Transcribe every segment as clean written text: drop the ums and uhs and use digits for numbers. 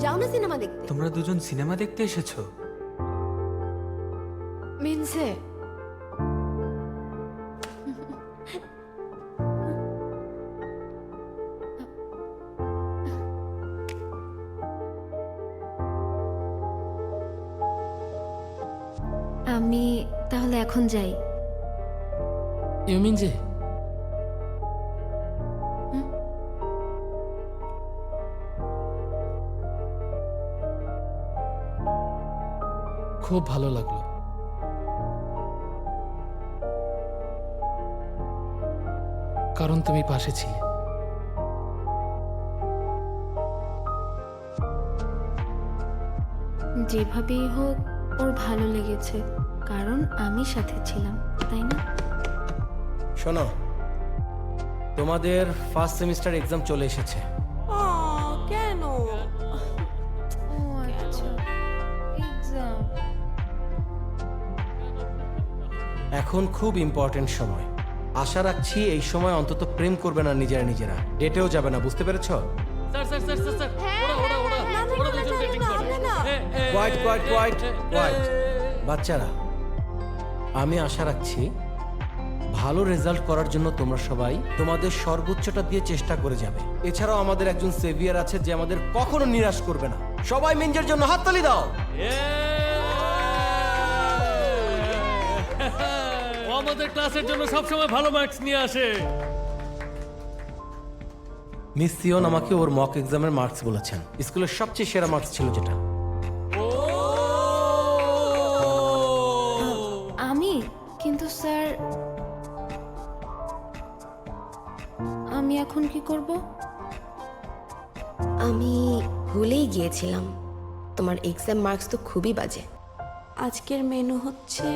যাও না সিনেমা দেখতে। তোমরা দুজন সিনেমা দেখতে এসেছো? মিনসে আমি তাহলে এখন যাই। ইউমিন যে খুব ভালো লাগলো। কারণ তুমি পাশে ছিলে। যেভাবেই হোক ওর ভালো লেগেছে, কারণ আমি সাথে ছিলাম, তাই না? শোনো, তোমাদের ফার্স্ট সেমিস্টার এক্সাম চলে এসেছে। কেন? ও আচ্ছা, এক্সাম। এখন খুব ইম্পর্টেন্ট সময়। আশা রাখছি এই সময় অন্তত প্রেম করবে না নিজেরা নিজেরা, ডেটেও যাবে না, বুঝতে পেরেছো? Sir sir sir sir sir ওরা দুজন ডেটিং করে। Quite quite quite quite. বাচ্চারা, আমি আশা রাখছি ভালো রেজাল্ট করার জন্য তোমরা সবাই তোমাদের সর্বোচ্চটা দিয়ে চেষ্টা করে যাবে। এছাড়াও আমাদের একজন সেভিয়ার আছে যে আমাদের কখনো নিরাশ করবে না। সবাই মিঞ্জের জন্য হাততালি দাও। ও আমাদের ক্লাসের জন্য সবসময় ভালো মার্কস নিয়ে আসে। মিস সিওন আমাকে ওর মক এক্সামের মার্কস বলেছেন, স্কুলের সবচেয়ে সেরা মার্কস ছিল যেটা। আমি কিন্তু স্যার, আমি এখন কি করব? আমি ভুলেই গিয়েছিলাম, তোমার এক্সাম মার্কস তো খুবই বাজে। আজকের মেনু হচ্ছে,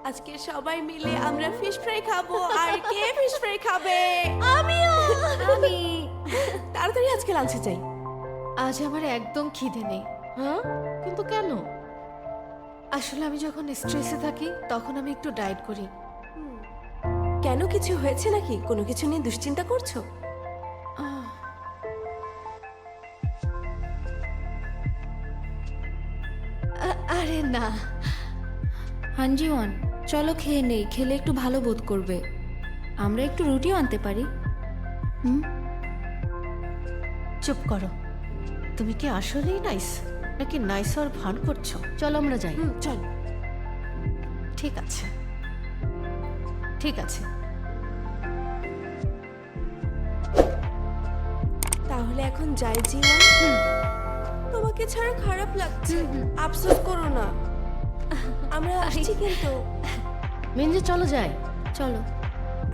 আজকে সবাই মিলে আমরা ফিশ ফ্রাই খাবো। আর কে ফিশ ফ্রাই খাবে? আমিও। আমি তাড়াতাড়ি আজকে লাঞ্চে যাই। আজ আমার একদম খিদে নেই। হ্যাঁ, কিন্তু কেন? আসলে আমি যখন স্ট্রেসে থাকি তখন আমি একটু ডায়েট করি। কেন, কিছু হয়েছে নাকি? কোনো কিছু নিয়ে দুশ্চিন্তা করছো? আরে না। হানজিওয়ান, চলো খেয়ে নেই, খেলে একটু ভালো বোধ করবে। আমরা একটু রুটিও আনতে পারি। চুপ করো। তুমি কি আসলেই নাইস নাকি নাইস আর ভান করছো? চলো আমরা যাই। চল। ঠিক আছে, ঠিক আছে। তাহলে এখন যাই জীবন। তোমাকে ছাড়া খারাপ লাগছে, আফসোস করো না। আমরা আসছি কিন্তু। মেনজে চলো যাই। চলো।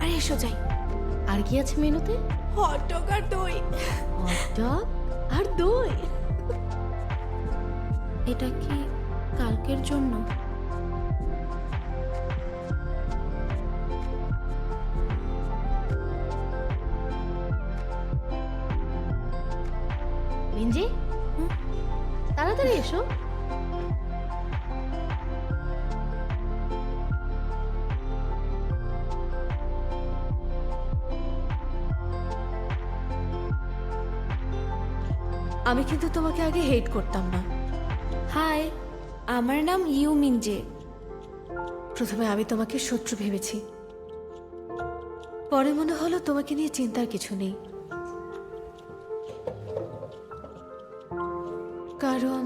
আরে এসো যাই। আর কি আছে মেনুতে? হট ডগ আর দই। হট ডগ আর দই। এটা কি কালকের জন্য? মেনজি, তাড়াতাড়ি এসো। আমি কিন্তু তোমাকে আগে হেট করতাম না। হাই, আমার নাম ইউমিনজে। প্রথমে আমি তোমাকে শত্রু ভেবেছি, পরে মনে হলো তোমাকে নিয়ে চিন্তার কিছু নেই। কারণ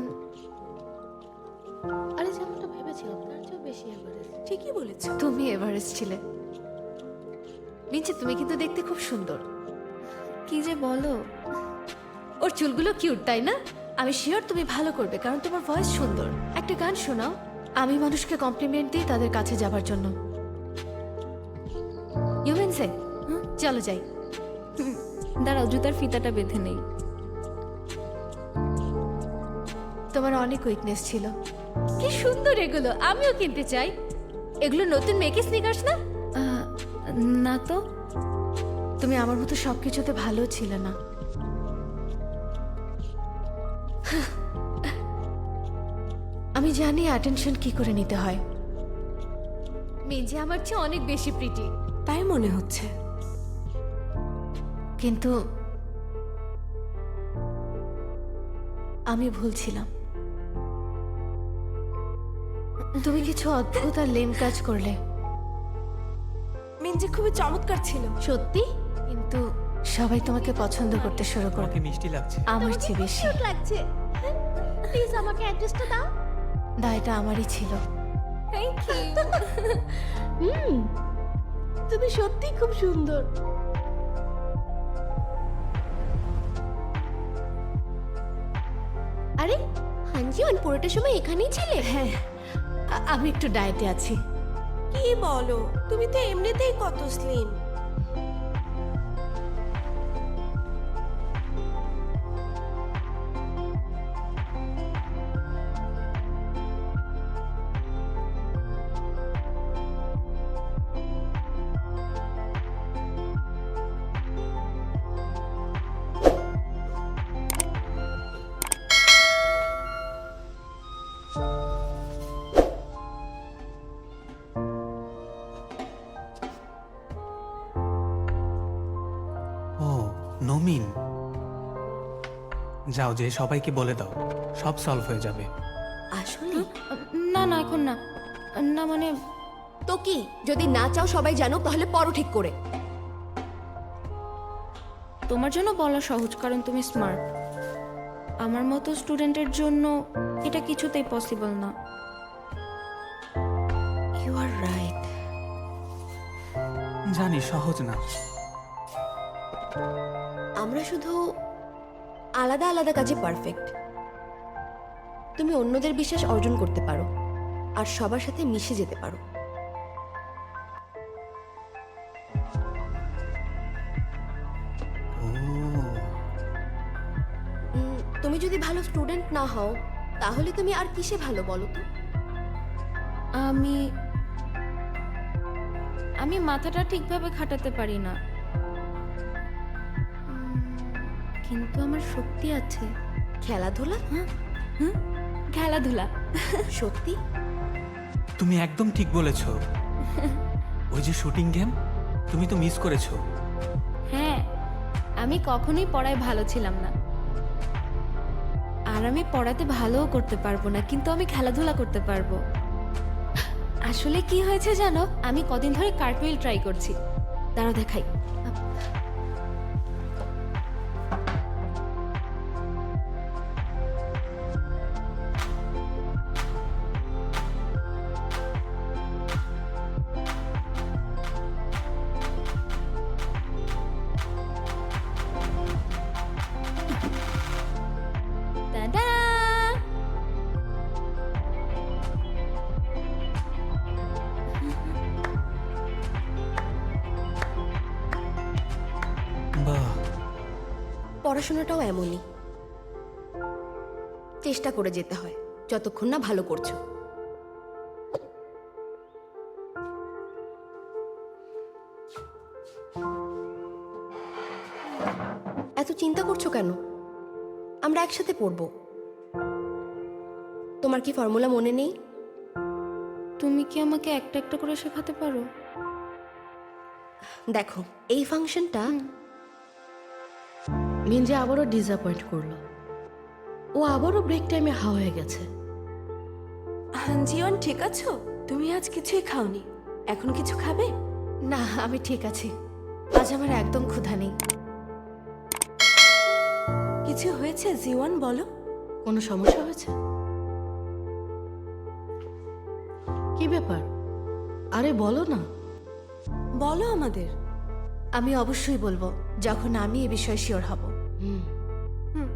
আরে যেমনটা ভেবেছিলাম তার চেয়েও বেশি এভারেস্ট। ঠিকই বলেছো। তুমি এভারেস্ট ছিলে। মিঞ্চে, তুমি কিন্তু দেখতে খুব সুন্দর। কি যে বলো। ওর চুলগুলো কিউট, তাই না? আমি শিওর তুমি ভালো করবে, কারণ তোমার ভয়েস সুন্দর। একটা গান শোনাও। আমি মানুষকে কমপ্লিমেন্ট দিই তাদের কাছে যাবার জন্য। ইউমেনসে, চলো যাই। দাঁড়াও, জুতার ফিতাটা বেঁধে নেই। তোমার অনেক উইকনেস ছিল। কি সুন্দর এগুলো, আমিও কিনতে চাই। এগুলো নতুন মেকি স্নিকার্স না? না তো। তুমি আমার মতো সবকিছুতে ভালো ছিলে না। আমি জানি অ্যাটেনশন কি করে নিতে হয়। মেজে আমার চেয়ে অনেক বেশি প্রিটি, তাই মনে হচ্ছে। কিন্তু আমি ভুল ছিলাম। তুমি কিছু অদ্ভুত আর লেম কাজ করলে। মিঞ্জি খুবই চমৎকার ছিল। সত্যি? কিন্তু সবাই তোমাকে পছন্দ করতে শুরু করবে তোমাকে মিষ্টি লাগছে। আমার চেয়ে বেশি। লাগছে। প্লিজ আমাকে অ্যাড্রেসটা দাও। দায়টা আমারই ছিল। Thank you. তুমি সত্যি খুব সুন্দর। আরে হানজিওন পুরোটা সময় এখানেই ছিলে? হ্যাঁ, আমি একটু ডায়েটে আছি। কি বলো, তুমি তো এমনিতেই কত স্লিম। ও নমিন, যাও যে সবাইকে বলে দাও, সব সলভ হয়ে যাবে। আসলে না না এখন না, না মানে তো কি, যদি না চাও সবাই জানুক তাহলে পরও ঠিক করে। তোমার জন্য বলা সহজ কারণ তুমি স্মার্ট। আমার মতো স্টুডেন্টের জন্য এটা কিছুতেই পসিবল না। You are right. জানি সহজ না। আমরা শুধু আলাদা আলাদা কাজে পারফেক্ট। তুমি অন্যদের বিশ্বাস অর্জন করতে পারো আর সবার সাথে মিশে যেতে পারো। ও তুমি যদি ভালো স্টুডেন্ট না হও তাহলে তুমি আর কিসে ভালো বলো তো? আমি আমি মাথাটা ঠিকভাবে খাটাতে পারি না, কিন্তু আমার শক্তি আছে। খেলাধুলা? খেলাধুলা। সত্যি? তুমি একদম ঠিক বলেছো। ওই যে শুটিং গেম, তুমি তো মিস করেছো। হ্যাঁ, আমি কখনোই পড়ায় ভালো ছিলাম না, আর আমি পড়াতে ভালোও করতে পারবো না, কিন্তু আমি খেলাধুলা করতে পারবো। আসলে কি হয়েছে জানো, আমি কদিন ধরে কার্টুইল ট্রাই করছি। দাঁড়াও দেখাই। Ta-da! বাহ, পড়াশোনাটাও এমনই, চেষ্টা করে যেতে হয় যতক্ষণ না ভালো করছো। এত চিন্তা করছো কেন? আমরা একসাথে পড়বো। তোমার কি ফর্মুলা মনে নেই? তুমি কি আমাকে একটা একটা করে শেখাতে পারো? দেখো, এই ফাংশনটা মিঞ্জে আবারও ডিসঅ্যাপয়েন্ট করলো। ও আবারও ব্রেক টাইমে হাওয়া হয়ে গেছে। হানজিওন ঠিক আছো? তুমি আজ কিছুই খাওনি, এখন কিছু খাবে? না, আমি ঠিক আছি। আজ আমার একদম ক্ষুধা নেই। কিছু হয়েছে জিওয়ান, বলো। কোনো সমস্যা হয়েছে? কি ব্যাপার? আরে বলো না। বলো আমাদের। আমি অবশ্যই বলবো যখন আমি এ বিষয়ে শিওর হব। হুম,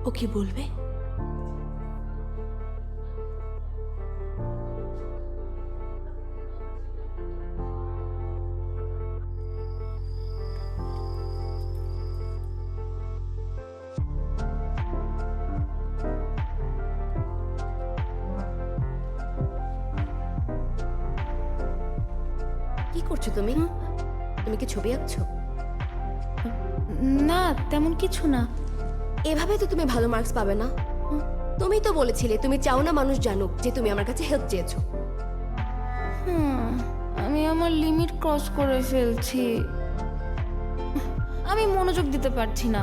ও কি বলবে? কি করছো তুমি? তুমি কি ছবি আঁকছো? না, তেমন কিছু না। এভাবে তো তুমি ভালো মার্কস পাবে না। তুমি তো বলেছিলে তুমি চাও না মানুষ জানুক যে তুমি আমার কাছে হেল্প চেয়েছো। আমি আমার লিমিট ক্রস করে ফেলছি। আমি মনোযোগ দিতে পারছি না।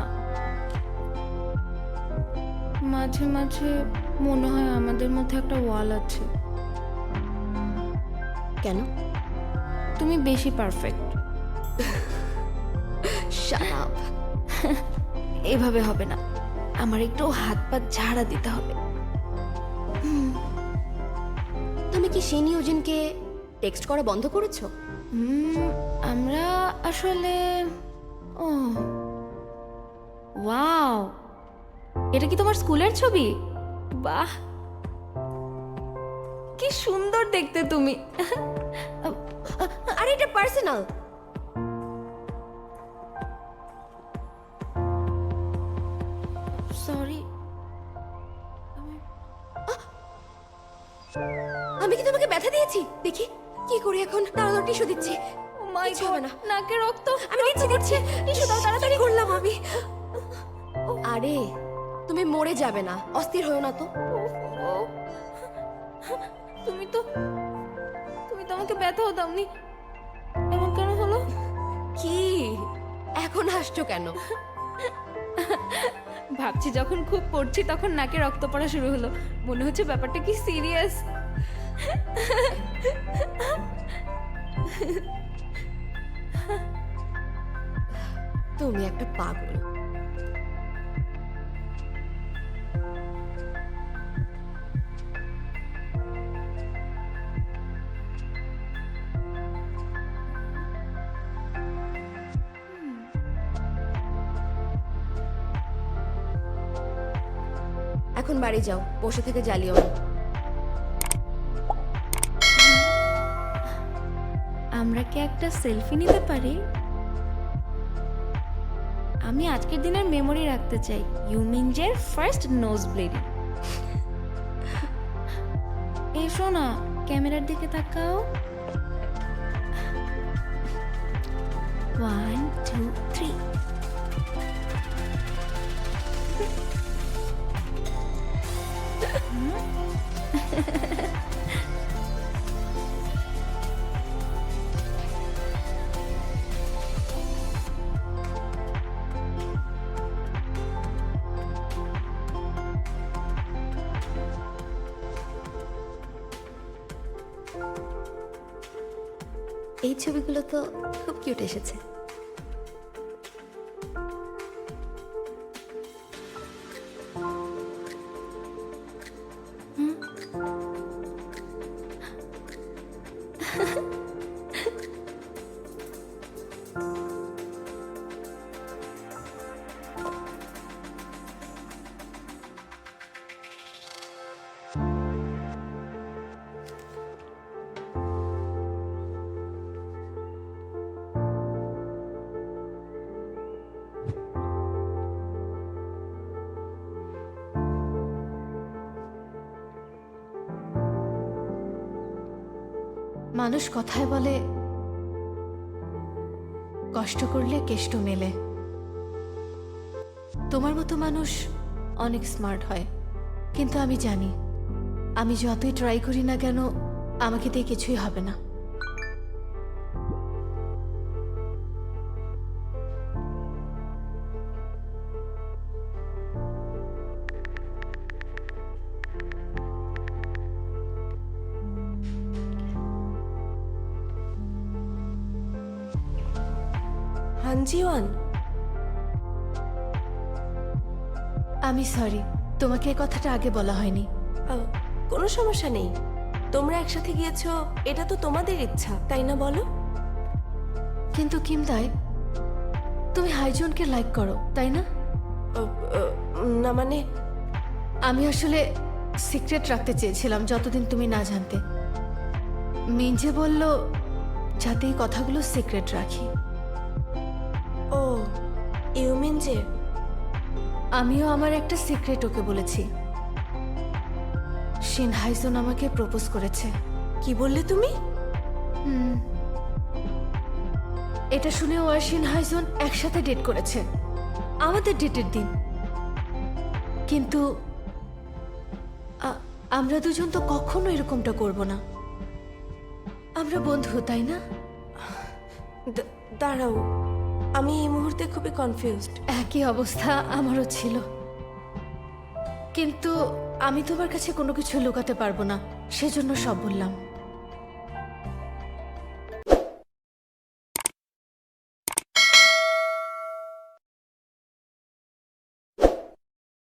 মাঝে মাঝে মনে হয় আমাদের মধ্যে একটা ওয়াল আছে। কেন? তুমি বেশি পারফেক্ট। Shut up. এভাবে হবে না, আমার একটু হাত পা ঝাড়া দিতে হবে। তুমি কি সেই নিয়োজনকে টেক্সট করা বন্ধ করেছো? আমরা আসলে ও ওয়াও, এটা কি তোমার স্কুলের ছবি? বাহ, কি সুন্দর দেখতে তুমি। আরে এটা পার্সোনাল। সরি। আমি কি তোমাকে ব্যথা দিয়েছি? দেখি কি করি এখন। তাড়াতাড়ি টিস্যু দিচ্ছি। মাই কিচ্ছু হবে না। নাকে রক্ত। আমি দিচ্ছি। টিস্যু দাও, তাড়াতাড়ি করলাম আমি। আরে তুমি মরে যাবে না, অস্থির হও না তো। তুমি তো আমাকে ব্যথাও দাওনি, এমন কেন হলো? কি এখন হাসছো কেন? ভাবছি যখন খুব পড়ছি তখন নাকে রক্ত পড়া শুরু হলো, মনে হচ্ছে ব্যাপারটা কি সিরিয়াস। তুমি একটা পাগল। এখন বাড়ি যাও, বসে থেকে জ্বালিও না। আমরা কি একটা সেলফি নিতে পারি? আমি আজকের দিনের মেমোরি রাখতে চাই, ইউমিনজের ফার্স্ট নোজ ব্লিডিং। এসো না, ক্যামেরার দিকে তাকাও। 1 2 3। এই ছবিগুলো তো খুব কিউট এসেছে। মানুষ কথায় বলে কষ্ট করলে কেষ্ট মেলে। তোমার মতো মানুষ অনেক স্মার্ট হয়, কিন্তু আমি জানি আমি যতই ট্রাই করি না কেন আমাকে দিয়ে কিছুই হবে না। হানজিওয়ান, আমি সরি, তোমাকে এই কথাটা আগে বলা হয়নি। কোনো সমস্যা নেই। তোমরা একসাথে গিয়েছো, এটা তো তোমাদের ইচ্ছা, তাই না বলো? কিন্তু কিমদাই, তুমি হাইজনকে লাইক করো তাই না? না মানে আমি আসলে সিক্রেট রাখতে চেয়েছিলাম যতদিন তুমি না জানতে। মিঞ্জে বলল যাতে এই কথাগুলো সিক্রেট রাখি। ও ইউমিন যে, আমিও আমার একটা সিক্রেট ওকে বলেছি। শিন হাইজন আমাকে প্রপোজ করেছে। কি বললে তুমি? এটা শুনে ও আর শিন হাইজন একসাথে ডেট করেছে আমাদের ডেটের দিন। কিন্তু আমরা দুজন তো কখনো এরকমটা করব না। আমরা বন্ধু তাই না? দাঁড়াও, আমি এই মুহূর্তে খুবই কনফিউজড। একই অবস্থা আমারও ছিল, কিন্তু আমি তোমার কাছে কোনো কিছু লুকাতে পারবো না, সেজন্য সব বললাম।